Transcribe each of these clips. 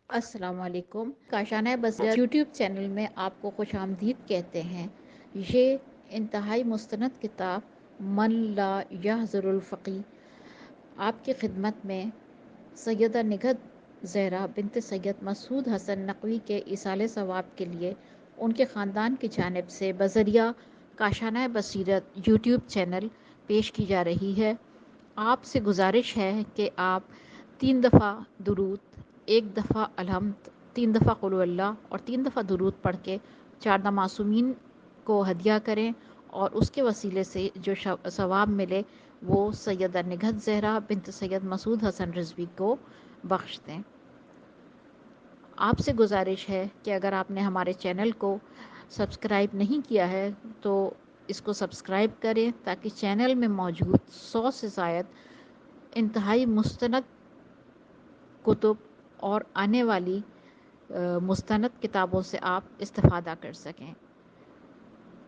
السلام علیکم. کاشانہ بصیرت یوٹیوب چینل میں آپ کو خوش آمدید کہتے ہیں. یہ انتہائی مستند کتاب من لا یحضر الفقی آپ کی خدمت میں سیدہ نگہت زہرا بنت سید مسعود حسن نقوی کے ایصال ثواب کے لیے ان کے خاندان کی جانب سے بذریعہ کاشانہ بصیرت یوٹیوب چینل پیش کی جا رہی ہے. آپ سے گزارش ہے کہ آپ 3 دفعہ درود، 1 دفعہ الحمد، 3 دفعہ قل هو اللہ اور 3 دفعہ درود پڑھ کے 4 معصومین کو ہدیہ کریں اور اس کے وسیلے سے جو ثواب ملے وہ سیدہ نگہت زہرا بنت سید مسعود حسن رضوی کو بخش دیں. آپ سے گزارش ہے کہ اگر آپ نے ہمارے چینل کو سبسکرائب نہیں کیا ہے تو اس کو سبسکرائب کریں تاکہ چینل میں موجود 100 سے زائد انتہائی مستند کتب اور آنے والی مستند کتابوں سے آپ استفادہ کر سکیں.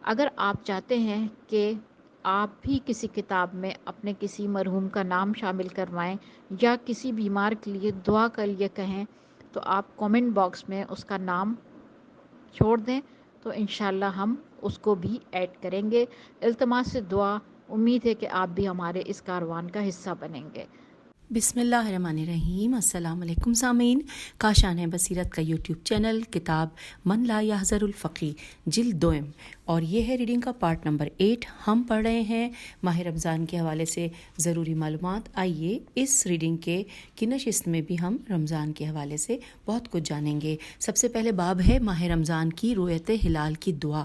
اگر آپ چاہتے ہیں کہ آپ بھی کسی کتاب میں اپنے کسی مرحوم کا نام شامل کروائیں یا کسی بیمار کے لیے دعا کے لیے کہیں تو آپ کومنٹ باکس میں اس کا نام چھوڑ دیں تو انشاءاللہ ہم اس کو بھی ایڈ کریں گے. التماس سے دعا، امید ہے کہ آپ بھی ہمارے اس کاروان کا حصہ بنیں گے. بسم اللہ الرحمن الرحیم. السلام علیکم سامعین. کاشانہ بصیرت کا یوٹیوب چینل کتاب من لا یحضر الفقی جلد 2 اور یہ ہے ریڈنگ کا پارٹ نمبر 8. ہم پڑھ رہے ہیں ماہ رمضان کے حوالے سے ضروری معلومات. آئیے اس ریڈنگ کی نشست میں بھی ہم رمضان کے حوالے سے بہت کچھ جانیں گے. سب سے پہلے باب ہے ماہ رمضان کی رؤیت ہلال کی دعا.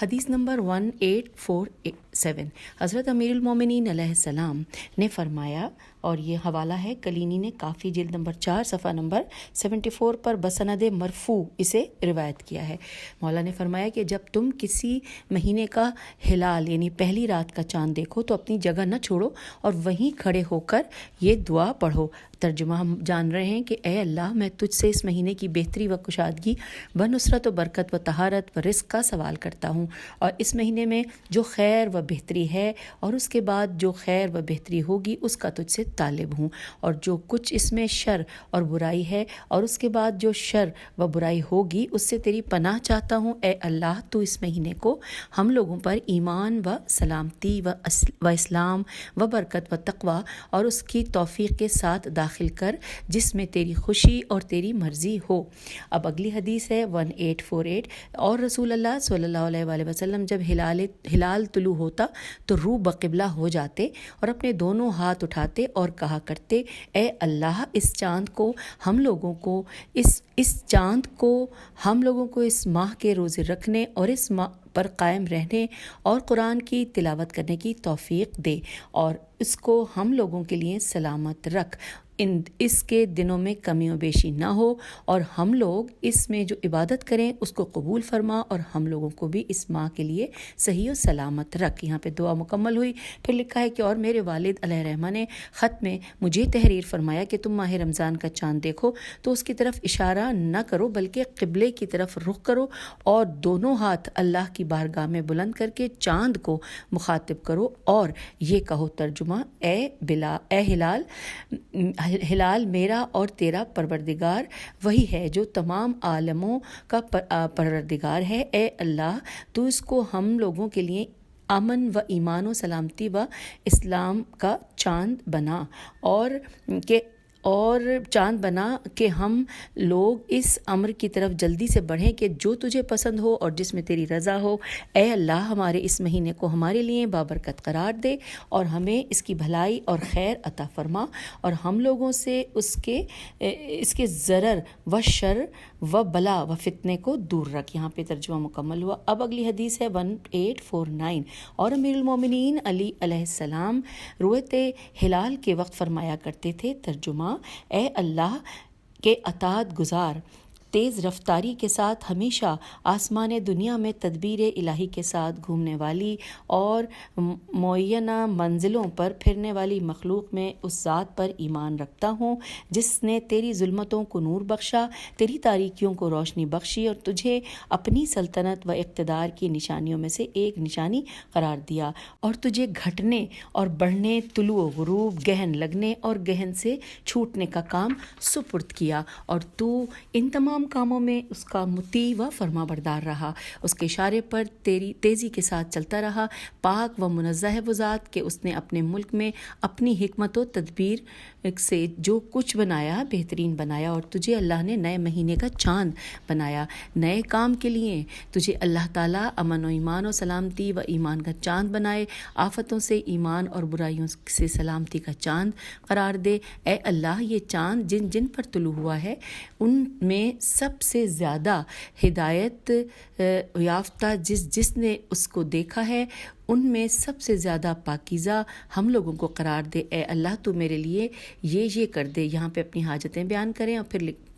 حدیث نمبر 1847. حضرت امیر المومنین علیہ السلام نے فرمایا، اور یہ حوالہ ہے کلینی نے کافی جلد نمبر 4 صفحہ نمبر 74 پر بسند مرفوع اسے روایت کیا ہے. مولا نے فرمایا کہ جب تم کسی مہینے کا ہلال یعنی پہلی رات کا چاند دیکھو تو اپنی جگہ نہ چھوڑو اور وہیں کھڑے ہو کر یہ دعا پڑھو. ترجمہ ہم جان رہے ہیں کہ اے اللہ، میں تجھ سے اس مہینے کی بہتری و کشادگی و نصرت و برکت و طہارت و رزق کا سوال کرتا ہوں، اور اس مہینے میں جو خیر و بہتری ہے اور اس کے بعد جو خیر و بہتری ہوگی اس کا تجھ سے طالب ہوں، اور جو کچھ اس میں شر اور برائی ہے اور اس کے بعد جو شر و برائی ہوگی اس سے تیری پناہ چاہتا ہوں. اے اللہ، تو اس مہینے کو ہم لوگوں پر ایمان و سلامتی و اسلام و برکت و تقوی اور اس کی توفیق کے ساتھ داخل کر جس میں تیری خوشی اور تیری مرضی ہو. اب اگلی حدیث ہے 1848. اور رسول اللہ صلی اللہ علیہ وآلہ وسلم جب ہلال طلوع ہوتا تو روح بقبلہ ہو جاتے اور اپنے دونوں ہاتھ اٹھاتے اور کہا کرتے، اے اللہ، اس چاند کو ہم لوگوں کو اس ماہ کے روزے رکھنے اور اس ماہ پر قائم رہنے اور قرآن کی تلاوت کرنے کی توفیق دے، اور اس کو ہم لوگوں کے لیے سلامت رکھ، اس کے دنوں میں کمی و بیشی نہ ہو، اور ہم لوگ اس میں جو عبادت کریں اس کو قبول فرما، اور ہم لوگوں کو بھی اس ماہ کے لیے صحیح و سلامت رکھ. یہاں پہ دعا مکمل ہوئی. پھر لکھا ہے کہ اور میرے والد علیہ رحمہ نے خط میں مجھے تحریر فرمایا کہ تم ماہ رمضان کا چاند دیکھو تو اس کی طرف اشارہ نہ کرو بلکہ قبلے کی طرف رخ کرو اور دونوں ہاتھ اللہ کی بارگاہ میں بلند کر کے چاند کو مخاطب کرو اور یہ کہو. ترجمہ: اے ہلال، میرا اور تیرا پروردگار وہی ہے جو تمام عالموں کا پروردگار ہے. اے اللہ، تو اس کو ہم لوگوں کے لیے امن و ایمان و سلامتی و اسلام کا چاند بنا، اور چاند بنا کہ ہم لوگ اس امر کی طرف جلدی سے بڑھیں کہ جو تجھے پسند ہو اور جس میں تیری رضا ہو. اے اللہ، ہمارے اس مہینے کو ہمارے لیے بابرکت قرار دے اور ہمیں اس کی بھلائی اور خیر عطا فرما، اور ہم لوگوں سے اس کے ضرر و شر و بلا و فتنے کو دور رکھ. یہاں پہ ترجمہ مکمل ہوا. اب اگلی حدیث ہے 1849. اور امیر المومنین علی علیہ السلام رؤیت ہلال کے وقت فرمایا کرتے تھے. ترجمہ: اے اللہ کے اطاعت گزار، تیز رفتاری کے ساتھ ہمیشہ آسمان دنیا میں تدبیر الہی کے ساتھ گھومنے والی اور معینہ منزلوں پر پھرنے والی مخلوق میں اس ذات پر ایمان رکھتا ہوں جس نے تیری ظلمتوں کو نور بخشا، تیری تاریکیوں کو روشنی بخشی اور تجھے اپنی سلطنت و اقتدار کی نشانیوں میں سے ایک نشانی قرار دیا، اور تجھے گھٹنے اور بڑھنے، طلوع و غروب، گہن لگنے اور گہن سے چھوٹنے کا کام سپرد کیا، اور تو ان تمام کاموں میں اس کا مطیع و فرما بردار رہا، اس کے اشارے پر تیری تیزی کے ساتھ چلتا رہا۔ پاک و منزہ ہے وہ ذات کہ اس نے اپنے ملک میں اپنی حکمت و تدبیر سے جو کچھ بنایا بہترین بنایا، اور تجھے اللہ نے نئے مہینے کا چاند بنایا نئے کام کے لیے۔ تجھے اللہ تعالیٰ امن و ایمان و سلامتی و ایمان کا چاند بنائے، آفتوں سے ایمان اور برائیوں سے سلامتی کا چاند قرار دے۔ اے اللہ، یہ چاند جن جن پر طلوع ہوا ہے ان میں سب سے زیادہ ہدایت یافتہ جس نے اس کو دیکھا ہے ان میں سب سے زیادہ پاکیزہ ہم لوگوں کو قرار دے۔ اے اللہ، تو میرے لیے یہ کر دے۔ یہاں پہ اپنی حاجتیں بیان کریں اور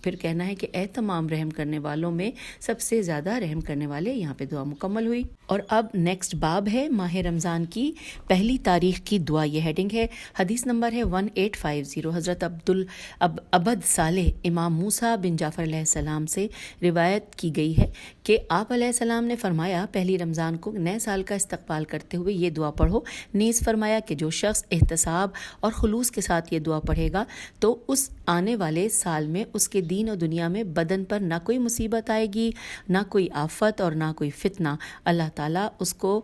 پھر کہنا ہے کہ اے تمام رحم کرنے والوں میں سب سے زیادہ رحم کرنے والے۔ یہاں پہ دعا مکمل ہوئی، اور اب نیکسٹ باب ہے ماہ رمضان کی پہلی تاریخ کی دعا۔ یہ ہیڈنگ ہے، حدیث نمبر ہے 1850۔ حضرت عبد صالح امام موسیٰ بن جعفر علیہ السلام سے روایت کی گئی ہے کہ آپ علیہ السلام نے فرمایا، پہلی رمضان کو نئے سال کا استقبال کرتے ہوئے یہ دعا پڑھو۔ نیز فرمایا کہ جو شخص احتساب اور خلوص کے ساتھ یہ دعا پڑھے گا تو اس آنے والے سال میں اس کے دین و دنیا میں بدن پر نہ کوئی مصیبت آئے گی، نہ کوئی آفت اور نہ کوئی فتنہ۔ اللہ تعالیٰ اس کو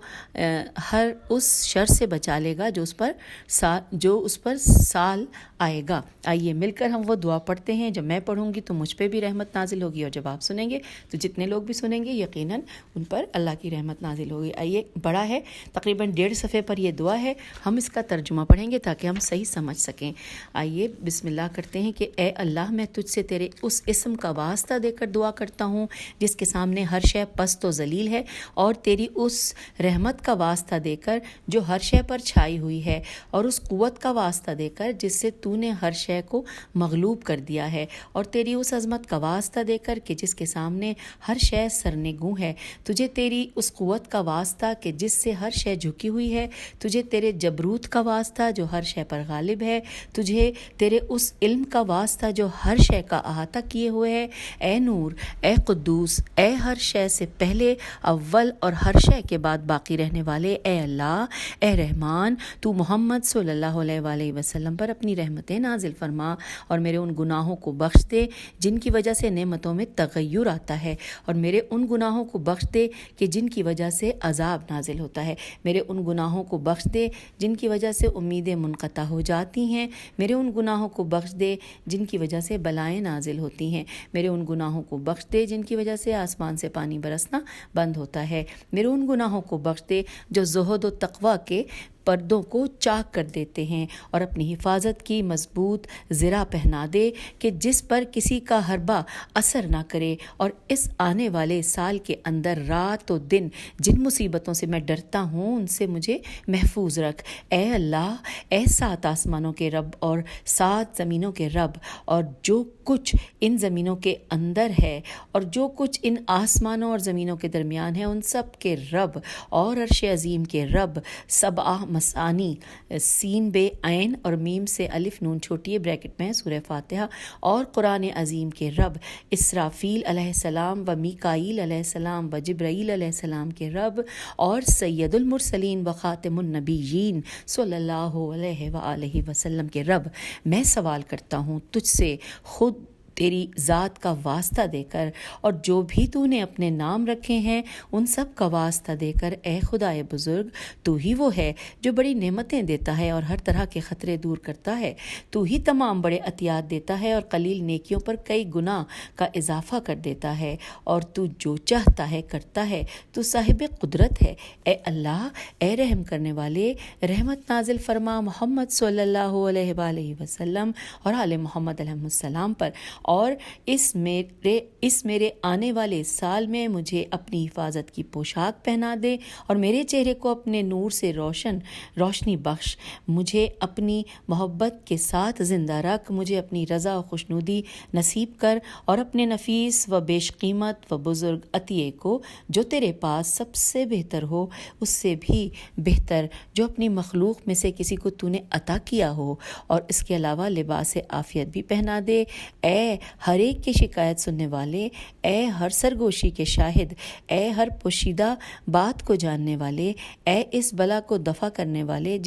ہر اس شر سے بچا لے گا جو اس پر سال آئے گا۔ آئیے مل کر ہم وہ دعا پڑھتے ہیں۔ جب میں پڑھوں گی تو مجھ پہ بھی رحمت نازل ہوگی، اور جب آپ سنیں گے تو جتنے لوگ بھی سنیں گے یقیناً ان پر اللہ کی رحمت نازل ہوگی۔ آئیے، بڑا ہے، تقریباً 1.5 صفحے پر یہ دعا ہے، ہم اس کا ترجمہ پڑھیں گے تاکہ ہم صحیح سمجھ سکیں۔ آئیے بسم اللہ کرتے ہیں کہ اے اللہ، میں تجھ سے تیرے اس اسم کا واسطہ دے کر دعا کرتا ہوں جس کے سامنے ہر شے پست و ذلیل ہے، اور تیری اس رحمت کا واسطہ دے کر جو ہر شے پر چھائی ہوئی ہے، اور اس قوت کا واسطہ دے کر جس سے تو نے ہر شے کو مغلوب کر دیا ہے، اور تیری اس عظمت کا واسطہ دے کر کہ جس کے سامنے ہر شے سرنگوں ہے۔ تجھے تیری اس قوت کا واسطہ کہ جس سے ہر شے جھکی ہوئی ہے، تجھے تیرے جبروت کا واسطہ جو ہر شے پر غالب ہے، تجھے تیرے اس علم کا واسطہ جو ہر شے کا احاطہ کیے ہوئے ہے۔ اے نور، اے قدوس، اے ہر شے سے پہلے اول اور ہر شے کے بعد باقی رہنے والے، اے اللہ، اے رحمان، تو محمد صلی اللہ علیہ وآلہ وسلم پر اپنی رحمتیں نازل فرما، اور میرے ان گناہوں کو بخش دے جن کی وجہ سے نعمتوں میں تغیر آتا ہے، اور میرے ان گناہوں کو بخش دے کہ جن کی وجہ سے عذاب نازل ہوتا ہے۔ میرے ان گناہوں کو بخش دے جن کی وجہ سے امیدیں منقطع ہو جاتی ہیں۔ میرے ان گناہوں کو بخش دے جن کی وجہ سے بلائیں نازل ہوتی ہیں۔ میرے ان گناہوں کو بخش دے جن کی وجہ سے آسمان سے پانی برسنا بند ہوتا ہے۔ میرے ان گناہوں کو بخش دے جو زہد و تقوی کے پردوں کو چاک کر دیتے ہیں، اور اپنی حفاظت کی مضبوط زرہ پہنا دے کہ جس پر کسی کا حربہ اثر نہ کرے، اور اس آنے والے سال کے اندر رات و دن جن مصیبتوں سے میں ڈرتا ہوں ان سے مجھے محفوظ رکھ۔ اے اللہ، اے 7 آسمانوں کے رب اور 7 زمینوں کے رب، اور جو کچھ ان زمینوں کے اندر ہے اور جو کچھ ان آسمانوں اور زمینوں کے درمیان ہے، ان سب کے رب اور عرش عظیم کے رب، سبع مسانی، سین بے عین اور میم سے الف نون چھوٹی بریکٹ میں سورہ فاتحہ، اور قرآن عظیم کے رب، اسرافیل علیہ السلام و میکائیل علیہ السلام و جبرائیل علیہ السلام کے رب، اور سید المرسلین و خاتم النبیین صلی اللہ علیہ وآلہ وسلم کے رب، میں سوال کرتا ہوں تجھ سے خود تیری ذات کا واسطہ دے کر، اور جو بھی تو نے اپنے نام رکھے ہیں ان سب کا واسطہ دے کر، اے خدائے بزرگ، تو ہی وہ ہے جو بڑی نعمتیں دیتا ہے اور ہر طرح کے خطرے دور کرتا ہے، تو ہی تمام بڑے عطیات دیتا ہے اور قلیل نیکیوں پر کئی گنا کا اضافہ کر دیتا ہے، اور تو جو چاہتا ہے کرتا ہے، تو صاحب قدرت ہے۔ اے اللہ، اے رحم کرنے والے، رحمت نازل فرما محمد صلی اللہ علیہ وآلہ وسلم اور آل محمد علیہ السلام پر، اور اس میرے آنے والے سال میں مجھے اپنی حفاظت کی پوشاک پہنا دے اور میرے چہرے کو اپنے نور سے روشنی بخش. مجھے اپنی محبت کے ساتھ زندہ رکھ. مجھے اپنی رضا و خوشنودی نصیب کر اور اپنے نفیس و بیش قیمت و بزرگ عطیے کو جو تیرے پاس سب سے بہتر ہو، اس سے بھی بہتر جو اپنی مخلوق میں سے کسی کو تو نے عطا کیا ہو، اور اس کے علاوہ لباس عافیت بھی پہنا دے. اے ہر ایک کی شکایت سننے والے، اے ہر سرگوشی کے شاہد، اے ہر پوشیدہ بات کو جاننے والے، اے اس بلا کو دفع کرنے والے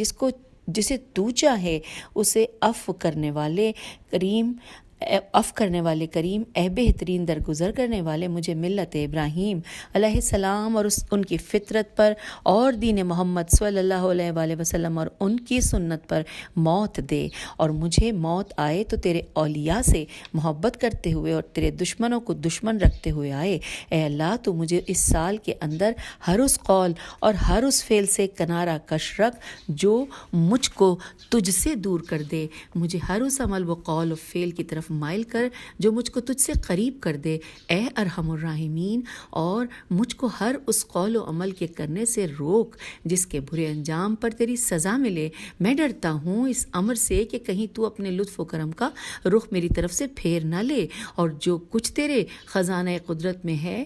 جسے تو چاہے اسے عفو کرنے والے کریم، اے بہترین درگزر کرنے والے، مجھے ملت ابراہیم علیہ السلام اور ان کی فطرت پر اور دین محمد صلی اللہ علیہ وآلہ وسلم اور ان کی سنت پر موت دے، اور مجھے موت آئے تو تیرے اولیاء سے محبت کرتے ہوئے اور تیرے دشمنوں کو دشمن رکھتے ہوئے آئے. اے اللہ تو مجھے اس سال کے اندر ہر اس قول اور ہر اس فعل سے کنارہ کش رکھ جو مجھ کو تجھ سے دور کر دے. مجھے ہر اس عمل و قول و فعل کی طرف مائل کر جو مجھ کو تجھ سے قریب کر دے اے ارحم الراحمین، اور مجھ کو ہر اس قول و عمل کے کرنے سے روک جس کے برے انجام پر تیری سزا ملے. میں ڈرتا ہوں اس امر سے کہ کہیں تو اپنے لطف و کرم کا رخ میری طرف سے پھیر نہ لے، اور جو کچھ تیرے خزانہ قدرت میں ہے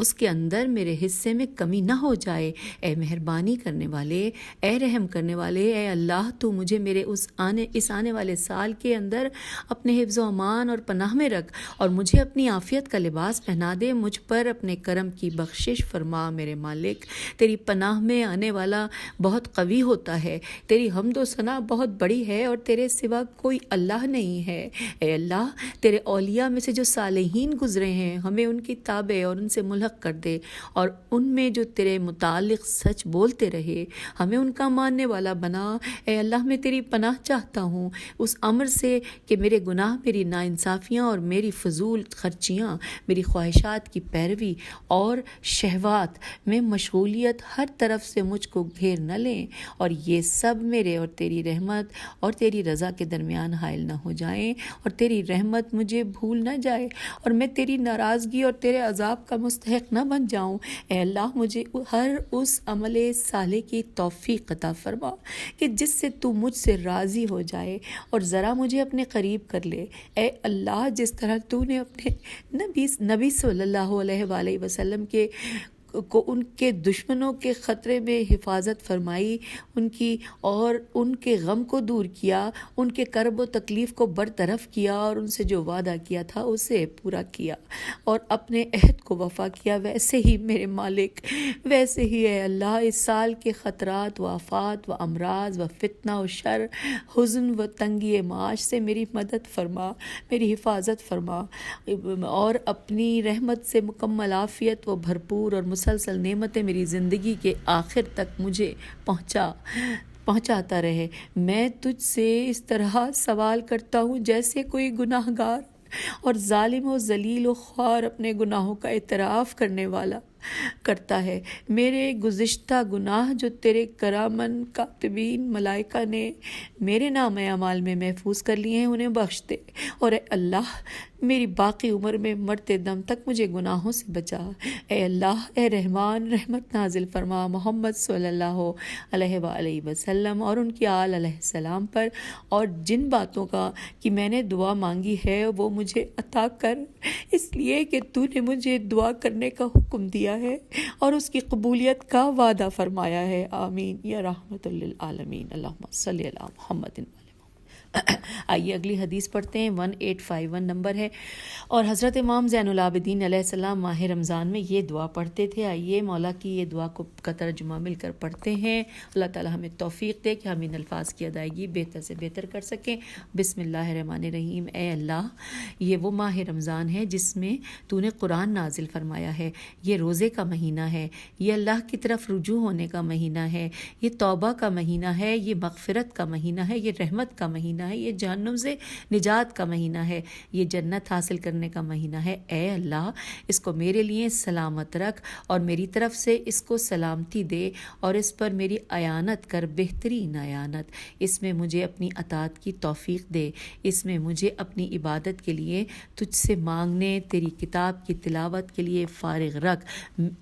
اس کے اندر میرے حصے میں کمی نہ ہو جائے. اے مہربانی کرنے والے، اے رحم کرنے والے، اے اللہ تو مجھے میرے اس آنے والے سال کے اندر اپنے حفظ و امان اور پناہ میں رکھ، اور مجھے اپنی عافیت کا لباس پہنا دے. مجھ پر اپنے کرم کی بخشش فرما میرے مالک. تیری پناہ میں آنے والا بہت قوی ہوتا ہے، تیری حمد و ثنا بہت بڑی ہے، اور تیرے سوا کوئی اللہ نہیں ہے. اے اللہ تیرے اولیاء میں سے جو صالحین گزرے ہیں ہمیں ان کی تابع اور ان سے ملحق کر دے، اور ان میں جو تیرے متعلق سچ بولتے رہے ہمیں ان کا ماننے والا بنا. اے اللہ میں تیری پناہ چاہتا ہوں اس امر سے کہ میرے گناہ، میری ناانصافیاں اور میری فضول خرچیاں، میری خواہشات کی پیروی اور شہوات میں مشغولیت ہر طرف سے مجھ کو گھیر نہ لیں، اور یہ سب میرے اور تیری رحمت اور تیری رضا کے درمیان حائل نہ ہو جائیں، اور تیری رحمت مجھے بھول نہ جائے، اور میں تیری ناراضگی اور تیرے عذاب کا مستحق نہ بن جاؤں. اے اللہ مجھے ہر اس عمل صالح کی توفیق عطا فرما کہ جس سے تو مجھ سے راضی ہو جائے اور ذرا مجھے اپنے قریب کر لے. اے اللہ جس طرح تو نے اپنے نبی صلی اللہ علیہ وآلہ وسلم کو ان کے دشمنوں کے خطرے میں حفاظت فرمائی، ان کے غم کو دور کیا، ان کے کرب و تکلیف کو برطرف کیا، اور ان سے جو وعدہ کیا تھا اسے پورا کیا اور اپنے عہد کو وفا کیا، ویسے ہی میرے مالک، ویسے ہی اے اللہ اس سال کے خطرات و آفات و امراض و فتنہ و شر، حزن و تنگی معاش سے میری مدد فرما، میری حفاظت فرما، اور اپنی رحمت سے مکمل عافیت و بھرپور اور مسلسل نعمتیں میری زندگی کے آخر تک مجھے پہنچاتا رہے. میں تجھ سے اس طرح سوال کرتا ہوں جیسے کوئی گناہ گار اور ظالم و ذلیل و خوار اپنے گناہوں کا اعتراف کرنے والا کرتا ہے. میرے گزشتہ گناہ جو تیرے کرامن کاتبین ملائکہ نے میرے نام اعمال میں محفوظ کر لیے ہیں انہیں بخش دے، اور اے اللہ میری باقی عمر میں مرتے دم تک مجھے گناہوں سے بچا. اے اللہ اے رحمان رحمت نازل فرما محمد صلی اللہ علیہ وآلہ وسلم اور ان کی آل علیہ السلام پر، اور جن باتوں کا کہ میں نے دعا مانگی ہے وہ مجھے عطا کر، اس لیے کہ تو نے مجھے دعا کرنے کا حکم دیا ہے اور اس کی قبولیت کا وعدہ فرمایا ہے. آمین یا رحمت للعالمین. اللہم صلی علی محمد. آئیے اگلی حدیث پڑھتے ہیں. 1851 نمبر ہے، اور حضرت امام زین العابدین علیہ السلام ماہ رمضان میں یہ دعا پڑھتے تھے. آئیے مولا کی یہ دعا کا ترجمہ مل کر پڑھتے ہیں. اللہ تعالی ہمیں توفیق دے کہ ہم ان الفاظ کی ادائیگی بہتر سے بہتر کر سکیں. بسم اللہ الرحمن الرحیم. اے اللہ یہ وہ ماہ رمضان ہے جس میں تو نے قرآن نازل فرمایا ہے، یہ روزے کا مہینہ ہے، یہ اللہ کی طرف رجوع ہونے کا مہینہ ہے، یہ توبہ کا مہینہ ہے، یہ مغفرت کا مہینہ ہے، یہ رحمت کا مہینہ ہے، یہ جہنم سے نجات کا مہینہ ہے، یہ جنت حاصل کرنے کا مہینہ ہے۔ اے اللہ اس کو میرے لیے سلامت رکھ اور میری طرف سے اس کو سلامتی دے اور اس پر میری اعانت کر، بہترین اعانت۔ اس میں مجھے اپنی اطاعت کی توفیق دے، اس میں مجھے اپنی عبادت کے لیے تجھ سے مانگنے، تیری کتاب کی تلاوت کے لیے فارغ رکھ،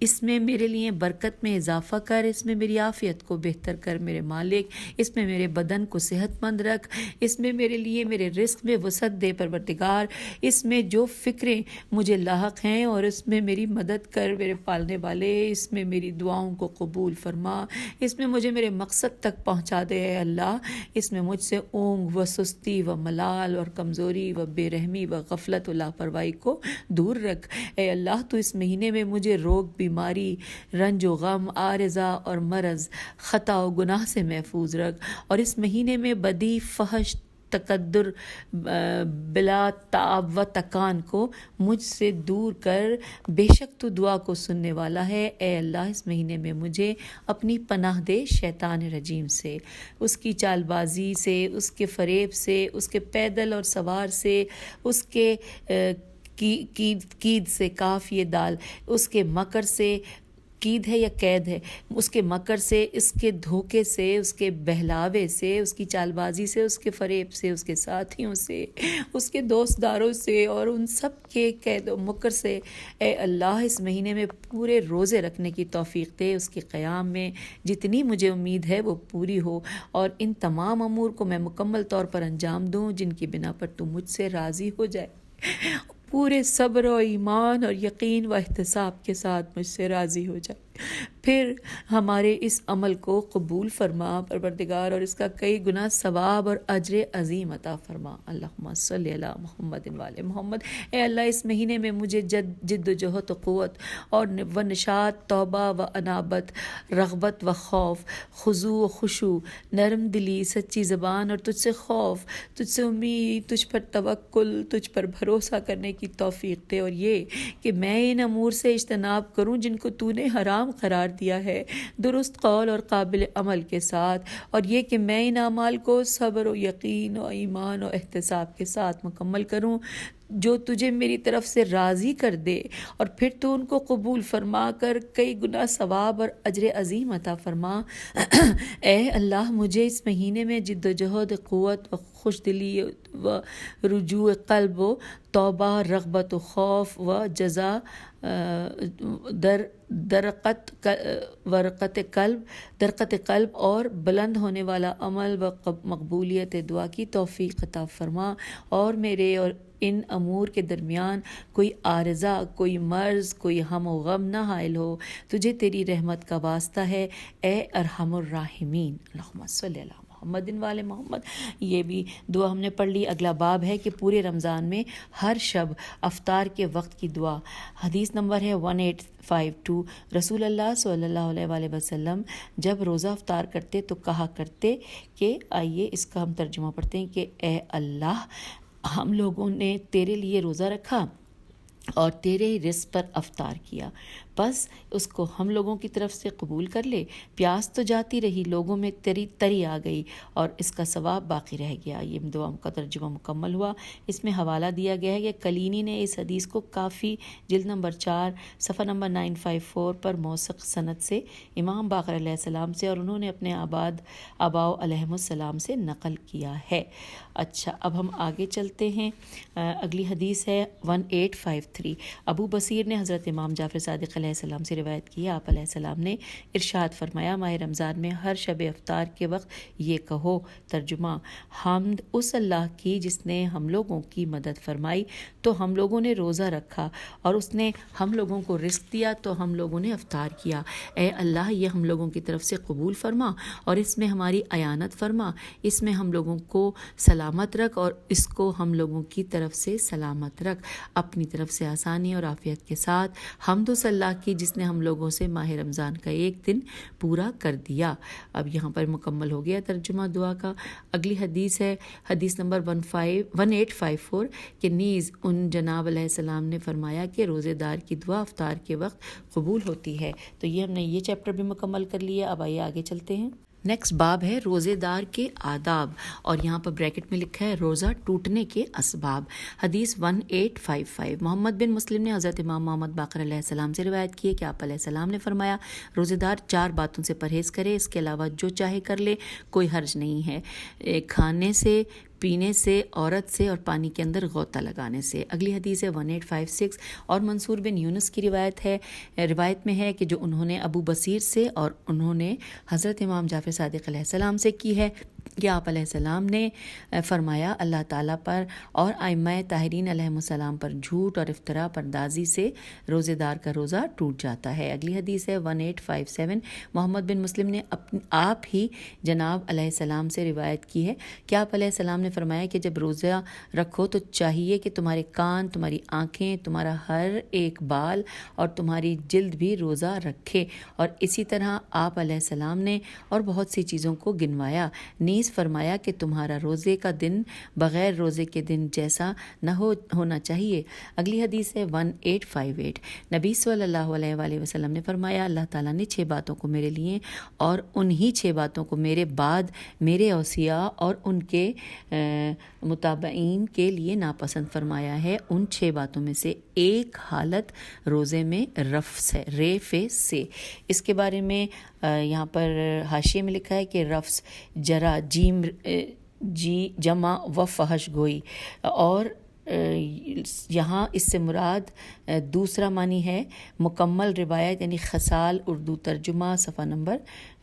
اس میں میرے لیے برکت میں اضافہ کر، اس میں میری عافیت کو بہتر کر میرے مالک، اس میں میرے بدن کو صحت مند رکھ، اس میں میرے لیے میرے رزق میں وسعت دے پروردگار، اس میں جو فکریں مجھے لاحق ہیں اور اس میں میری مدد کر میرے پالنے والے، اس میں میری دعاؤں کو قبول فرما، اس میں مجھے میرے مقصد تک پہنچا دے اے اللہ، اس میں مجھ سے اونگ و سستی و ملال اور کمزوری و بے رحمی و غفلت و لاپرواہی کو دور رکھ۔ اے اللہ تو اس مہینے میں مجھے روگ، بیماری، رنج و غم، عارضہ اور مرض، خطا و گناہ سے محفوظ رکھ، اور اس مہینے میں بدی، فحش، تقدر، بلا تعب و تکان کو مجھ سے دور کر، بے شک تو دعا کو سننے والا ہے۔ اے اللہ اس مہینے میں مجھے اپنی پناہ دے شیطان رجیم سے، اس کی چال بازی سے، اس کے فریب سے، اس کے پیدل اور سوار سے، اس کے کید سے، کاف یہ دال، اس کے مکر سے، قید ہے یا قید ہے، اس کے مکر سے، اس کے دھوکے سے، اس کے بہلاوے سے، اس کی چال بازی سے، اس کے فریب سے، اس کے ساتھیوں سے، اس کے دوست داروں سے اور ان سب کے قید و مکر سے اے اللہ اس مہینے میں پورے روزے رکھنے کی توفیق دے، اس کے قیام میں جتنی مجھے امید ہے وہ پوری ہو، اور ان تمام امور کو میں مکمل طور پر انجام دوں جن کی بنا پر تو مجھ سے راضی ہو جائے، پورے صبر و ایمان اور یقین و احتساب کے ساتھ مجھ سے راضی ہو جائے۔ پھر ہمارے اس عمل کو قبول فرما پروردگار، اور اس کا کئی گنا ثواب اور اجر عظیم عطا فرما۔ اللہم صلی علی محمد وعلی محمد۔ اے اللہ اس مہینے میں مجھے جد و جہد و قوت اور نشاط، توبہ و انابت، رغبت و خوف، خضوع و خشوع، نرم دلی، سچی زبان اور تجھ سے خوف، تجھ سے امید، تجھ پر توکل، تجھ پر بھروسہ کرنے کی توفیق دے، اور یہ کہ میں ان امور سے اجتناب کروں جن کو تو نے حرام قرار دیا ہے، درست قول اور قابل عمل کے ساتھ، اور یہ کہ میں ان اعمال کو صبر و یقین و ایمان و احتساب کے ساتھ مکمل کروں جو تجھے میری طرف سے راضی کر دے، اور پھر تو ان کو قبول فرما کر کئی گنا ثواب اور اجر عظیم عطا فرما۔ اے اللہ مجھے اس مہینے میں جد و جہد، قوت و خوش دلی و رجوع قلب و توبہ، رغبت و خوف و جزا، درقت قلب اور بلند ہونے والا عمل و مقبولیت دعا کی توفیق عطا فرما، اور میرے اور ان امور کے درمیان کوئی عارضہ، کوئی مرض، کوئی ہم و غم نہ حائل ہو، تجھے تیری رحمت کا واسطہ ہے اے ارحم الراحمین۔ اللہم صلی علی محمد وعلی محمد۔ یہ بھی دعا ہم نے پڑھ لی۔ اگلا باب ہے کہ پورے رمضان میں ہر شب افطار کے وقت کی دعا۔ حدیث نمبر ہے 1852۔ رسول اللہ صلی اللہ علیہ وآلہ وسلم جب روزہ افطار کرتے تو کہا کرتے کہ، آئیے اس کا ہم ترجمہ پڑھتے ہیں کہ اے اللہ ہم لوگوں نے تیرے لیے روزہ رکھا اور تیرے رزق پر افطار کیا، بس اس کو ہم لوگوں کی طرف سے قبول کر لے۔ پیاس تو جاتی رہی، لوگوں میں تری آ گئی اور اس کا ثواب باقی رہ گیا۔ یہ دعا کا ترجمہ مکمل ہوا۔ اس میں حوالہ دیا گیا ہے کہ کلینی نے اس حدیث کو کافی جلد نمبر 4 صفحہ نمبر 954 پر موثق سند سے امام باقر علیہ السلام سے اور انہوں نے اپنے آباء علیہم السلام سے نقل کیا ہے۔ اچھا اب ہم آگے چلتے ہیں۔ اگلی حدیث ہے 1853۔ ابو بصیر نے حضرت امام جعفر صادق علیہ السلام سے روایت کی ہے، آپ علیہ السلام نے ارشاد فرمایا، ماہ رمضان میں ہر شب افطار کے وقت یہ کہو۔ ترجمہ، حمد اس اللہ کی جس نے ہم لوگوں کی مدد فرمائی تو ہم لوگوں نے روزہ رکھا، اور اس نے ہم لوگوں کو رزق دیا تو ہم لوگوں نے افطار کیا۔ اے اللہ یہ ہم لوگوں کی طرف سے قبول فرما اور اس میں ہماری اعانت فرما، اس میں ہم لوگوں کو سلامت رکھ اور اس کو ہم لوگوں کی طرف سے سلامت رکھ، اپنی طرف سے آسانی اور عافیت کے ساتھ۔ حمد اس اللہ کی جس نے ہم لوگوں سے ماہ رمضان کا ایک دن پورا کر دیا۔ اب یہاں پر مکمل ہو گیا ترجمہ دعا کا۔ اگلی حدیث ہے حدیث نمبر 1854 کہ نیز ان جناب علیہ السلام نے فرمایا کہ روزے دار کی دعا افطار کے وقت قبول ہوتی ہے۔ تو یہ ہم نے یہ چیپٹر بھی مکمل کر لیا۔ اب آئیے آگے چلتے ہیں۔ نیکسٹ باب ہے روزے دار کے آداب، اور یہاں پر بریکٹ میں لکھا ہے روزہ ٹوٹنے کے اسباب۔ حدیث 1855، محمد بن مسلم نے حضرت امام محمد باقر علیہ السلام سے روایت کی ہے کہ آپ علیہ السلام نے فرمایا روزے دار 4 باتوں سے پرہیز کرے، اس کے علاوہ جو چاہے کر لے، کوئی حرج نہیں ہے، کھانے سے، پینے سے، عورت سے، اور پانی کے اندر غوطہ لگانے سے۔ اگلی حدیث ہے 1856، اور منصور بن یونس کی روایت میں ہے کہ جو انہوں نے ابو بصیر سے اور انہوں نے حضرت امام جعفر صادق علیہ السلام سے کی ہے کہ آپ علیہ السلام نے فرمایا اللہ تعالیٰ پر اور ائمہ طاہرین علیہ السلام پر جھوٹ اور افتراء پردازی سے روزے دار کا روزہ ٹوٹ جاتا ہے۔ اگلی حدیث ہے 1857، محمد بن مسلم نے آپ ہی جناب علیہ السلام سے روایت کی ہے کہ آپ علیہ السلام نے فرمایا کہ جب روزہ رکھو تو چاہیے کہ تمہارے کان، تمہاری آنکھیں، تمہارا ہر ایک بال اور تمہاری جلد بھی روزہ رکھے، اور اسی طرح آپ علیہ السلام نے اور بہت سی چیزوں کو گنوایا، نیز فرمایا کہ تمہارا روزے کا دن بغیر روزے کے دن جیسا نہ ہونا چاہیے۔ اگلی حدیث ہے 1858، نبی صلی اللہ علیہ وآلہ وسلم نے فرمایا اللہ تعالیٰ نے 6 باتوں کو میرے لیے اور انہی 6 باتوں کو میرے بعد میرے اوصیاء اور ان کے متابعین کے لیے ناپسند فرمایا ہے۔ ان 6 باتوں میں سے ایک حالت روزے میں رفث ہے، ریفے سے۔ اس کے بارے میں یہاں پر حاشیے میں لکھا ہے کہ رفث جرا جیم جمع و فحش گوئی، اور یہاں اس سے مراد دوسرا معنی ہے مکمل روایت، یعنی خصال، اردو ترجمہ صفحہ نمبر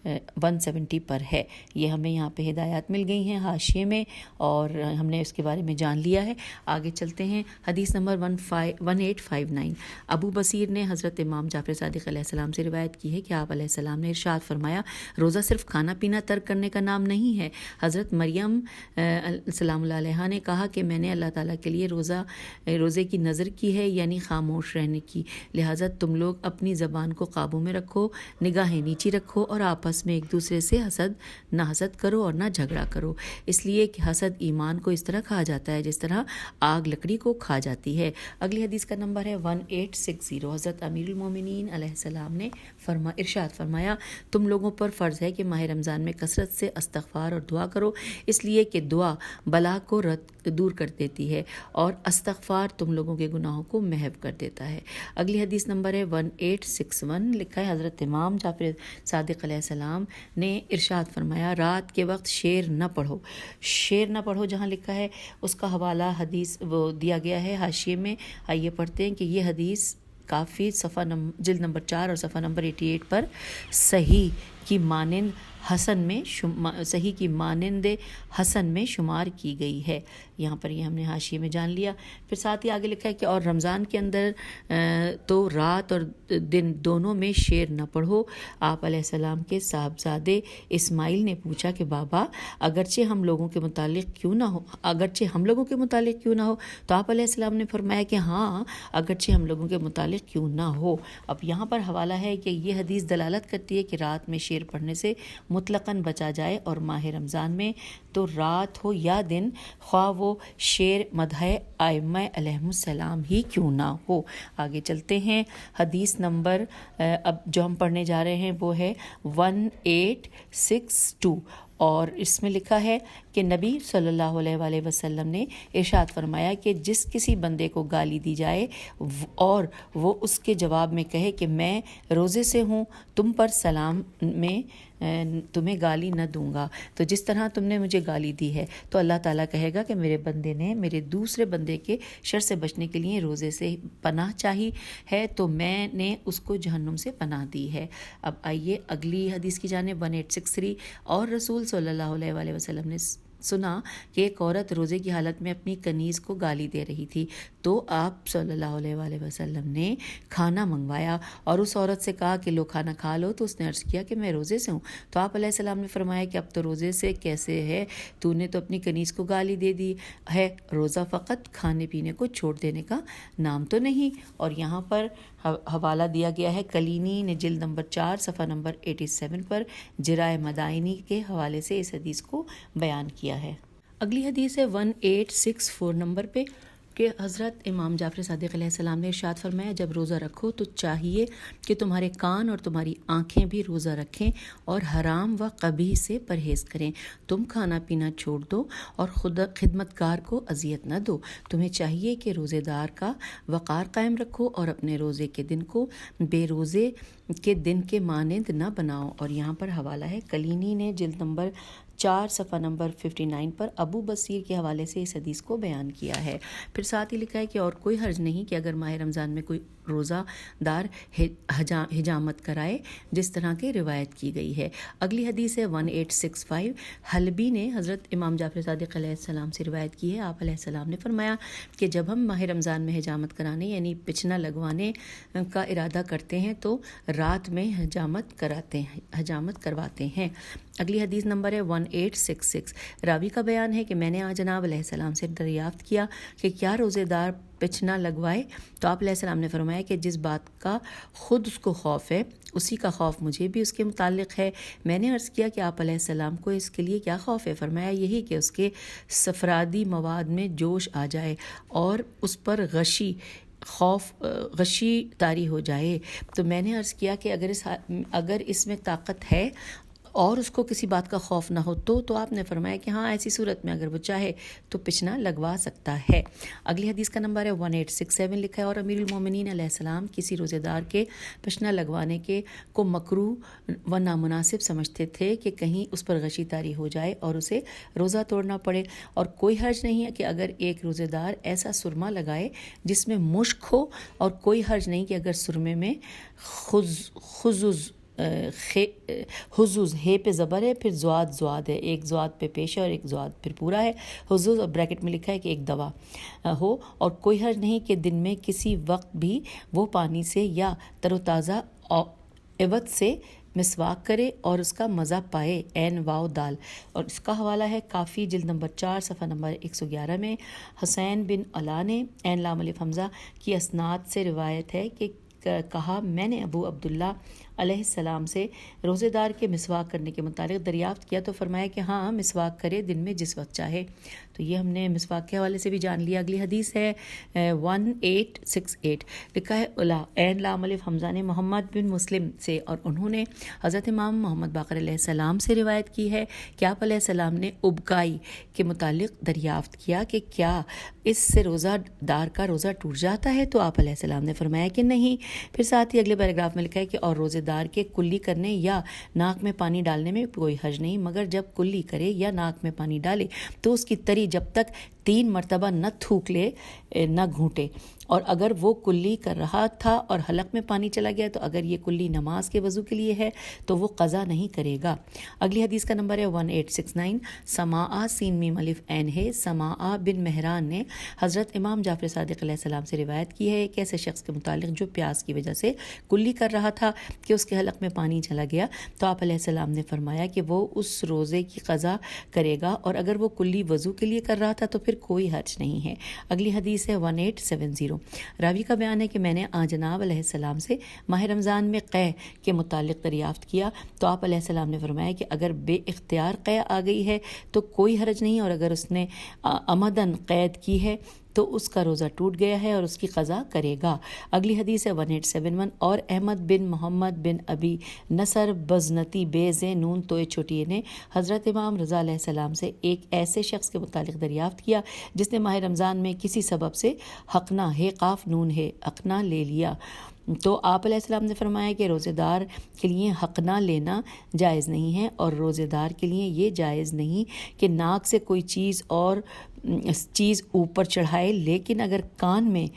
170 پر ہے۔ یہ ہمیں یہاں پہ ہدایات مل گئی ہیں حاشیے میں، اور ہم نے اس کے بارے میں جان لیا ہے۔ آگے چلتے ہیں، حدیث نمبر 1859، ابو بصیر نے حضرت امام جعفر صادق علیہ السلام سے روایت کی ہے کہ آپ علیہ السلام نے ارشاد فرمایا روزہ صرف کھانا پینا ترک کرنے کا نام نہیں ہے۔ حضرت مریم سلام اللہ علیہا نے کہا کہ میں نے اللہ تعالیٰ کے لیے روزے کی نظر کی ہے، یعنی خاموش رہنے کی، لہٰذا تم لوگ اپنی زبان کو قابو میں رکھو، نگاہیں نیچی رکھو، اور آپس میں ایک دوسرے سے نہ حسد کرو اور نہ جھگڑا کرو، اس لیے کہ حسد ایمان کو اس طرح کھا جاتا ہے جس طرح آگ لکڑی کو کھا جاتی ہے۔ اگلی حدیث کا نمبر ہے 1860، حضرت امیر المومنین علیہ السلام نے ارشاد فرمایا تم لوگوں پر فرض ہے کہ ماہ رمضان میں کثرت سے استغفار اور دعا کرو، اس لیے کہ دعا بلا کو دور کر دیتی ہے اور استغفار تم لوگوں کے گناہوں کو محو کر دیتا ہے۔ اگلی حدیث نمبر ہے 1861، لکھا ہے حضرت امام جعفر صادق علیہ السلام نے ارشاد فرمایا رات کے وقت شعر نہ پڑھو، جہاں لکھا ہے اس کا حوالہ حدیث وہ دیا گیا ہے حاشیے میں۔ آئیے پڑھتے ہیں کہ یہ حدیث کافی جلد نمبر 4 اور صفحہ نمبر 88 پر صحیح کی مانند حسن میں شمار کی گئی ہے۔ یہاں پر یہ ہم نے حاشیے میں جان لیا۔ پھر ساتھ ہی آگے لکھا ہے کہ اور رمضان کے اندر تو رات اور دن دونوں میں شعر نہ پڑھو۔ آپ علیہ السلام کے صاحبزادے اسماعیل نے پوچھا کہ بابا اگرچہ ہم لوگوں کے متعلق کیوں نہ ہو، تو آپ علیہ السلام نے فرمایا کہ ہاں اگرچہ ہم لوگوں کے متعلق کیوں نہ ہو۔ اب یہاں پر حوالہ ہے کہ یہ حدیث دلالت کرتی ہے کہ رات میں شعر پڑھنے سے مطلقاً بچا جائے، اور ماہ رمضان میں تو رات ہو یا دن خواہ وہ شعر مدح ائمہ علیہم السلام ہی کیوں نہ ہو۔ آگے چلتے ہیں، حدیث نمبر اب جو ہم پڑھنے جا رہے ہیں وہ ہے 1862، اور اس میں لکھا ہے کہ نبی صلی اللہ علیہ وآلہ وسلم نے ارشاد فرمایا کہ جس کسی بندے کو گالی دی جائے اور وہ اس کے جواب میں کہے کہ میں روزے سے ہوں، تم پر سلام میں تمہیں گالی نہ دوں گا، تو جس طرح تم نے مجھے گالی دی ہے، تو اللہ تعالیٰ کہے گا کہ میرے بندے نے میرے دوسرے بندے کے شر سے بچنے کے لیے روزے سے پناہ چاہی ہے، تو میں نے اس کو جہنم سے پناہ دی ہے۔ اب آئیے اگلی حدیث کی جانب 1863، اور رسول صلی اللہ علیہ وآلہ وسلم نے سنا کہ ایک عورت روزے کی حالت میں اپنی کنیز کو گالی دے رہی تھی، تو آپ صلی اللہ علیہ وآلہ وسلم نے کھانا منگوایا اور اس عورت سے کہا کہ لو کھانا کھا لو، تو اس نے عرض کیا کہ میں روزے سے ہوں، تو آپ علیہ السلام نے فرمایا کہ اب تو روزے سے کیسے ہے، تو نے تو اپنی کنیز کو گالی دے دی ہے، روزہ فقط کھانے پینے کو چھوڑ دینے کا نام تو نہیں۔ اور یہاں پر حوالہ دیا گیا ہے کلینی نے جلد نمبر 4 صفحہ نمبر 87 پر جرائے مدائنی کے حوالے سے اس حدیث کو بیان کیا ہے۔ اگلی حدیث ہے 1864 نمبر پہ، کہ حضرت امام جعفر صادق علیہ السلام نے ارشاد فرمایا جب روزہ رکھو تو چاہیے کہ تمہارے کان اور تمہاری آنکھیں بھی روزہ رکھیں اور حرام و قبیح سے پرہیز کریں. تم کھانا پینا چھوڑ دو اور خدمتگار کو اذیت نہ دو. تمہیں چاہیے کہ روزے دار کا وقار قائم رکھو اور اپنے روزے کے دن کو بے روزے کے دن کے مانند نہ بناؤ. اور یہاں پر حوالہ ہے کلینی نے جلد نمبر 4 صفحہ نمبر 59 پر ابو بصیر کے حوالے سے اس حدیث کو بیان کیا ہے. پھر ساتھ ہی لکھا ہے کہ اور کوئی حرج نہیں کہ اگر ماہ رمضان میں کوئی روزہ دار حجامت کرائے جس طرح کی روایت کی گئی ہے. اگلی حدیث ہے 1865. حلبی نے حضرت امام جعفر صادق علیہ السلام سے روایت کی ہے. آپ علیہ السلام نے فرمایا کہ جب ہم ماہ رمضان میں حجامت کرانے یعنی پچھنا لگوانے کا ارادہ کرتے ہیں تو رات میں حجامت کرواتے ہیں. اگلی حدیث نمبر ہے 1866. راوی کا بیان ہے کہ میں نے جناب علیہ السلام سے دریافت کیا کہ کیا روزے دار پچھنا لگوائے؟ تو آپ علیہ السلام نے فرمایا کہ جس بات کا خود اس کو خوف ہے اسی کا خوف مجھے بھی اس کے متعلق ہے. میں نے عرض کیا کہ آپ علیہ السلام کو اس کے لیے کیا خوف ہے؟ فرمایا یہی کہ اس کے سفرادی مواد میں جوش آ جائے اور اس پر غشی طاری ہو جائے. تو میں نے عرض کیا کہ اگر اس میں طاقت ہے اور اس کو کسی بات کا خوف نہ ہو تو آپ نے فرمایا کہ ہاں ایسی صورت میں اگر وہ چاہے تو پچھنا لگوا سکتا ہے. اگلی حدیث کا نمبر ہے 1867. لکھا ہے اور امیر المومنین علیہ السلام کسی روزے دار کے پچھنا لگوانے کو مکروہ و نامناسب سمجھتے تھے کہ کہیں اس پر غشی طاری ہو جائے اور اسے روزہ توڑنا پڑے. اور کوئی حرج نہیں ہے کہ اگر ایک روزے دار ایسا سرما لگائے جس میں مشک ہو اور کوئی حرج نہیں کہ اگر سرمے میں حزوز ہے پہ زبر ہے پھر زواد ہے ایک زواد پہ پیش ہے اور ایک زواد پھر پورا ہے حزوز اور بریکٹ میں لکھا ہے کہ ایک دوا ہو. اور کوئی حرج نہیں کہ دن میں کسی وقت بھی وہ پانی سے یا تر و تازہ عوض سے مسواک کرے اور اس کا مزہ پائے. عین واو دال. اور اس کا حوالہ ہے کافی جلد نمبر 4 صفحہ نمبر 111 میں. حسین بن علا نے عین لام الف حمزہ کی اسناد سے روایت ہے کہ کہا میں نے ابو عبداللہ علیہ السلام سے روزے دار کے مسواک کرنے کے متعلق دریافت کیا تو فرمایا کہ ہاں مسواک کرے دن میں جس وقت چاہے. تو یہ ہم نے مسواک کے حوالے سے بھی جان لیا. اگلی حدیث ہے 1868. لکھا ہے عین لام الف حمزہ نے محمد بن مسلم سے اور انہوں نے حضرت امام محمد باقر علیہ السلام سے روایت کی ہے کہ آپ علیہ السلام نے ابکائی کے متعلق دریافت کیا کہ کیا اس سے روزہ دار کا روزہ ٹوٹ جاتا ہے؟ تو آپ علیہ السلام نے فرمایا کہ نہیں. پھر ساتھ ہی اگلے پیراگراف میں لکھا ہے کہ اور روزے دار کے کلی کرنے یا ناک میں پانی ڈالنے میں کوئی حرج نہیں مگر جب کلی کرے یا ناک میں پانی ڈالے تو اس کی تری جب تک 3 مرتبہ نہ تھوک لے نہ گھونٹے. اور اگر وہ کلی کر رہا تھا اور حلق میں پانی چلا گیا تو اگر یہ کلی نماز کے وضو کے لیے ہے تو وہ قضا نہیں کرے گا. اگلی حدیث کا نمبر ہے 1869. سماع سین میم الف عین ہے. سماع بن مہران نے حضرت امام جعفر صادق علیہ السلام سے روایت کی ہے کہ ایسے شخص کے متعلق جو پیاس کی وجہ سے کلی کر رہا تھا کہ اس کے حلق میں پانی چلا گیا تو آپ علیہ السلام نے فرمایا کہ وہ اس روزے کی قضا کرے گا اور اگر وہ کلی وضو کے لیے کر رہا تھا تو پھر کوئی حرج نہیں ہے. اگلی حدیث ہے 1870. راوی کا بیان ہے کہ میں نے جناب علیہ السلام سے ماہ رمضان میں قے کے متعلق دریافت کیا تو آپ علیہ السلام نے فرمایا کہ اگر بے اختیار قے آ گئی ہے تو کوئی حرج نہیں اور اگر اس نے عمدن قید کی ہے تو اس کا روزہ ٹوٹ گیا ہے اور اس کی قضا کرے گا. اگلی حدیث ہے 1871. اور احمد بن محمد بن ابی نصر بزنتی بے نون توئے چھوٹیے نے حضرت امام رضا علیہ السلام سے ایک ایسے شخص کے متعلق دریافت کیا جس نے ماہ رمضان میں کسی سبب سے حقنا ہے قاف نون ہے حقنا لے لیا. تو آپ علیہ السلام نے فرمایا کہ روزے دار کے لیے حقنا لینا جائز نہیں ہے اور روزے دار کے لیے یہ جائز نہیں کہ ناک سے کوئی چیز اوپر چڑھائے لیکن اگر کان میں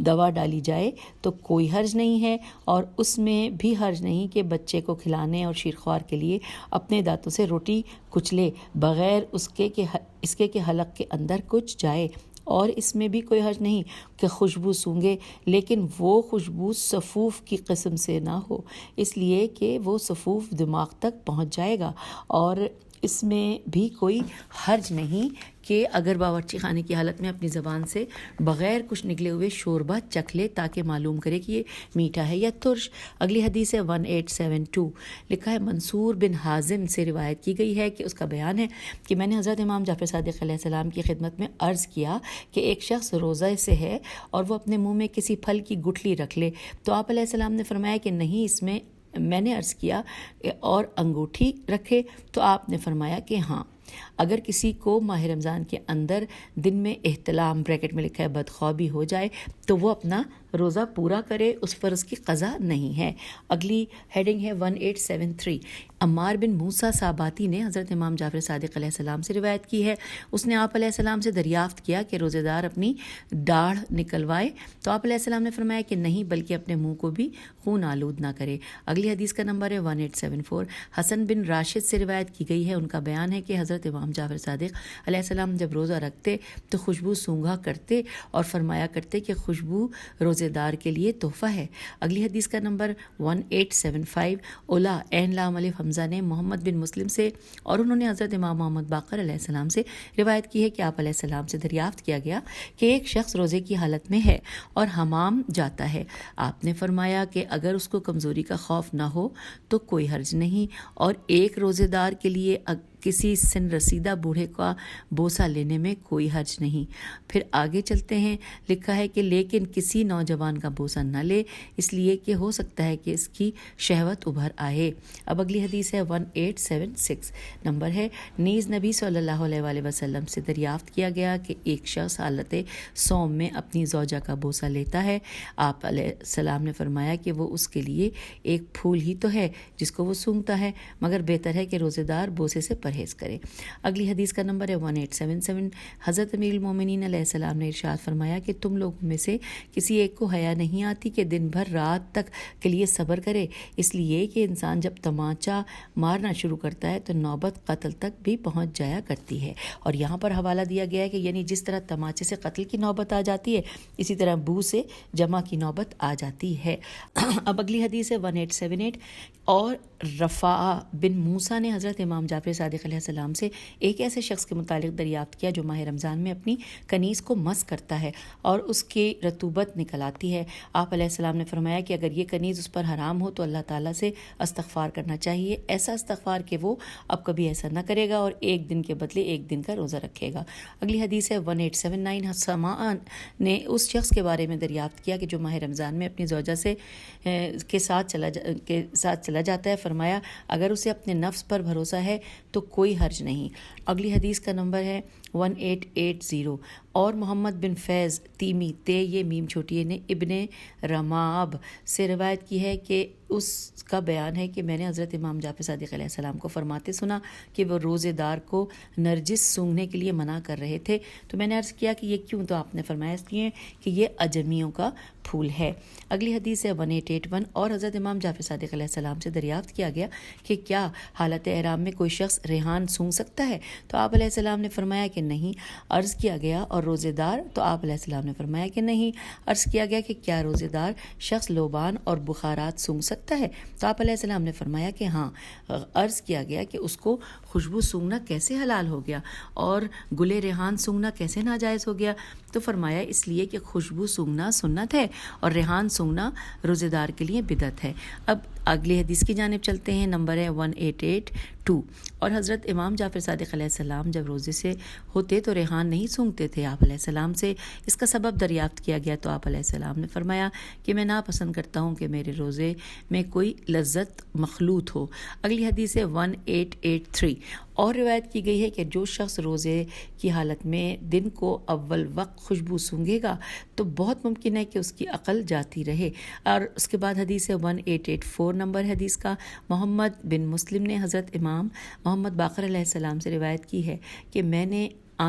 دوا ڈالی جائے تو کوئی حرج نہیں ہے اور اس میں بھی حرج نہیں کہ بچے کو کھلانے اور شیرخوار کے لیے اپنے دانتوں سے روٹی کچلے بغیر اس کے کہ حلق کے اندر کچھ جائے. اور اس میں بھی کوئی حرج نہیں کہ خوشبو سونگھے لیکن وہ خوشبو صفوف کی قسم سے نہ ہو اس لیے کہ وہ صفوف دماغ تک پہنچ جائے گا اور اس میں بھی کوئی حرج نہیں کہ اگر باورچی خانے کی حالت میں اپنی زبان سے بغیر کچھ نکلے ہوئے شوربہ چکھ لے تاکہ معلوم کرے کہ یہ میٹھا ہے یا ترش۔ اگلی حدیث ہے 1872، لکھا ہے منصور بن حازم سے روایت کی گئی ہے کہ اس کا بیان ہے کہ میں نے حضرت امام جعفر صادق علیہ السلام کی خدمت میں عرض کیا کہ ایک شخص روزہ سے ہے اور وہ اپنے منہ میں کسی پھل کی گٹھلی رکھ لے، تو آپ علیہ السلام نے فرمایا کہ نہیں، اس میں نے عرض کیا اور انگوٹھی رکھے، تو آپ نے فرمایا کہ ہاں۔ اگر کسی کو ماہ رمضان کے اندر دن میں احتلام بریکٹ میں لکھا ہے بدخوابی ہو جائے تو وہ اپنا روزہ پورا کرے، اس پر اس کی قضا نہیں ہے۔ اگلی ہیڈنگ ہے 1873، عمار بن موسیٰ صاباتی نے حضرت امام جعفر صادق علیہ السلام سے روایت کی ہے، اس نے آپ علیہ السلام سے دریافت کیا کہ روزے دار اپنی داڑھ نکلوائے، تو آپ علیہ السلام نے فرمایا کہ نہیں، بلکہ اپنے منہ کو بھی خون آلود نہ کرے۔ اگلی حدیث کا نمبر ہے 1874، حسن بن راشد سے روایت کی گئی ہے، ان کا بیان ہے کہ حضرت امام جعفر صادق علیہ السلام جب روزہ رکھتے تو خوشبو سونگھا کرتے اور فرمایا کرتے کہ خوشبو روزے دار کے لیے تحفہ ہے۔ اگلی حدیث کا نمبر 1875، اولا عین لام الف حمزہ نے محمد بن مسلم سے اور انہوں نے حضرت امام محمد باقر علیہ السلام سے روایت کی ہے کہ آپ علیہ السلام سے دریافت کیا گیا کہ ایک شخص روزے کی حالت میں ہے اور حمام جاتا ہے، آپ نے فرمایا کہ اگر اس کو کمزوری کا خوف نہ ہو تو کوئی حرج نہیں، اور ایک روزے دار کے لیے کسی سن رسیدہ بوڑھے کا بوسہ لینے میں کوئی حرج نہیں۔ پھر آگے چلتے ہیں، لکھا ہے کہ لیکن کسی نوجوان کا بوسہ نہ لے، اس لیے کہ ہو سکتا ہے کہ اس کی شہوت ابھر آئے۔ اب اگلی حدیث ہے 1876، نمبر ہے، نیز نبی صلی اللہ علیہ وآلہ وسلم سے دریافت کیا گیا کہ ایک شخص حالت صوم میں اپنی زوجہ کا بوسہ لیتا ہے، آپ علیہ السلام نے فرمایا کہ وہ اس کے لیے ایک پھول ہی تو ہے جس کو وہ سونگھتا ہے، مگر بہتر ہے کہ روزے دار بوسے سے پرہیز کرے۔ اگلی حدیث کا نمبر ہے 1877، حضرت امیر المومنین علیہ السلام نے ارشاد فرمایا کہ تم لوگوں میں سے کسی ایک کو حیا نہیں آتی کہ دن بھر رات تک کے لیے صبر کرے، اس لیے کہ انسان جب تماچا مارنا شروع کرتا ہے تو نوبت قتل تک بھی پہنچ جایا کرتی ہے۔ اور یہاں پر حوالہ دیا گیا ہے کہ یعنی جس طرح تماچے سے قتل کی نوبت آ جاتی ہے، اسی طرح بو سے جمع کی نوبت آ جاتی ہے۔ اب اگلی حدیث ہے 1878، اور رفاع بن موسیٰ نے حضرت امام جعفر صادق علیہ السلام سے ایک ایسے شخص کے متعلق دریافت کیا جو ماہ رمضان میں اپنی کنیز کو مس کرتا ہے اور اس کی رطوبت نکل آتی ہے۔ آپ علیہ السلام نے فرمایا کہ اگر یہ کنیز اس پر حرام ہو تو اللہ تعالیٰ سے استغفار کرنا چاہیے، ایسا استغفار کہ وہ اب کبھی ایسا نہ کرے گا اور ایک دن کے بدلے ایک دن کا روزہ رکھے گا۔ اگلی حدیث ہے 1879، سماع نے اس شخص کے بارے میں دریافت کیا کہ جو ماہ رمضان میں اپنی زوجہ سے کے ساتھ چلا جاتا ہے، فرمایا اگر اسے اپنے نفس پر بھروسہ ہے تو کوئی حرج نہیں۔ اگلی حدیث کا نمبر ہے 1880، اور محمد بن فیض تیمی یہ میم چھوٹی نے ابن رماب سے روایت کی ہے کہ اس کا بیان ہے کہ میں نے حضرت امام جعفر صادق علیہ السلام کو فرماتے سنا کہ وہ روزے دار کو نرجس سونگھنے کے لیے منع کر رہے تھے، تو میں نے عرض کیا کہ یہ کیوں؟ تو آپ نے فرمایا اس لیے کہ یہ اجمیوں کا پھول ہے۔ اگلی حدیث ہے 1881، اور حضرت امام جعفر صادق علیہ السلام سے دریافت کیا گیا کہ کیا حالت احرام میں کوئی شخص ریحان سونگھ سکتا ہے؟ تو آپ علیہ السلام نے فرمایا کہ نہیں۔ عرض کیا گیا اور روزے دار؟ تو آپ علیہ السلام نے فرمایا کہ نہیں۔ عرض کیا گیا کہ کیا روزے دار شخص لوبان اور بخارات سونگھ سکتا ہے؟ تو آپ علیہ السلام نے فرمایا کہ ہاں۔ عرض کیا گیا کہ اس کو خوشبو سونگھنا کیسے حلال ہو گیا اور گلے ریحان سونگھنا کیسے ناجائز ہو گیا؟ تو فرمایا اس لیے کہ خوشبو سونگھنا سنت ہے اور ریحان سونگھنا روزے دار کے لیے بدعت ہے۔ اب اگلی حدیث کی جانب چلتے ہیں، نمبر ہے 1882، اور حضرت امام جعفر صادق علیہ السلام جب روزے سے ہوتے تو ریحان نہیں سونگھتے تھے۔ آپ علیہ السلام سے اس کا سبب دریافت کیا گیا تو آپ علیہ السلام نے فرمایا کہ میں ناپسند کرتا ہوں کہ میرے روزے میں کوئی لذت مخلوط ہو۔ اگلی حدیث ہے 1883، اور روایت کی گئی ہے کہ جو شخص روزے کی حالت میں دن کو اول وقت خوشبو سونگھے گا تو بہت ممکن ہے کہ اس کی عقل جاتی رہے۔ اور اس کے بعد حدیث ہے 1884 نمبر حدیث کا، محمد بن مسلم نے حضرت امام محمد باقر علیہ السلام سے روایت کی ہے کہ میں نے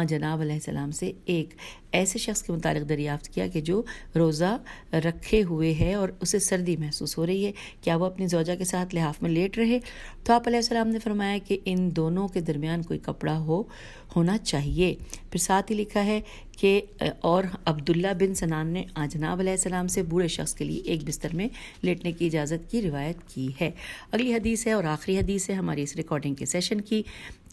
جناب علیہ السلام سے ایک ایسے شخص کے متعلق دریافت کیا کہ جو روزہ رکھے ہوئے ہے اور اسے سردی محسوس ہو رہی ہے، کیا وہ اپنی زوجہ کے ساتھ لحاف میں لیٹ رہے؟ تو آپ علیہ السلام نے فرمایا کہ ان دونوں کے درمیان کوئی کپڑا ہونا چاہیے۔ پھر ساتھ ہی لکھا ہے کہ اور عبداللہ بن سنان نے جناب علیہ السلام سے بوڑھے شخص کے لیے ایک بستر میں لیٹنے کی اجازت کی روایت کی ہے۔ اگلی حدیث ہے اور آخری حدیث ہے ہماری اس ریکارڈنگ کے سیشن کی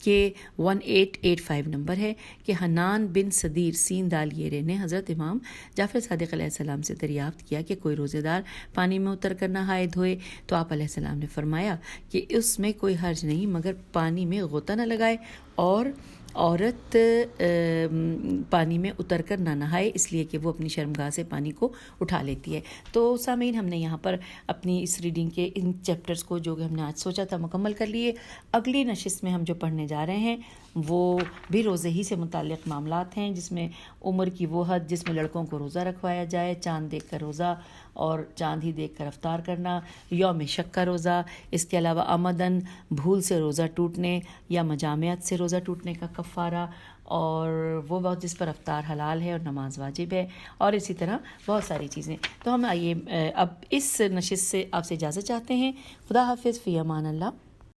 کہ 1885 نمبر ہے کہ حنان بن صدیر سین دال یرے نے حضرت امام جعفر صادق علیہ السلام سے دریافت کیا کہ کوئی روزے دار پانی میں اتر کر نہائے دھوئے، تو آپ علیہ السلام نے فرمایا کہ اس میں کوئی حرج نہیں مگر پانی میں غوطہ نہ لگائے، اور عورت پانی میں اتر کر نہ نہائے اس لیے کہ وہ اپنی شرمگاہ سے پانی کو اٹھا لیتی ہے۔ تو سامعین، ہم نے یہاں پر اپنی اس ریڈنگ کے ان چیپٹرز کو جو کہ ہم نے آج سوچا تھا مکمل کر لیے۔ اگلی نشست میں ہم جو پڑھنے جا رہے ہیں وہ بھی روزے ہی سے متعلق معاملات ہیں، جس میں عمر کی وہ حد جس میں لڑکوں کو روزہ رکھوایا جائے، چاند دیکھ کر روزہ اور چاند ہی دیکھ کر افطار کرنا، یوم شک کا روزہ، اس کے علاوہ آمدن بھول سے روزہ ٹوٹنے یا مجامعت سے روزہ ٹوٹنے کا کفارہ، اور وہ وقت جس پر افطار حلال ہے اور نماز واجب ہے، اور اسی طرح بہت ساری چیزیں۔ تو ہم آئیے اب اس نشست سے آپ سے اجازت چاہتے ہیں۔ خدا حافظ، فی امان اللہ۔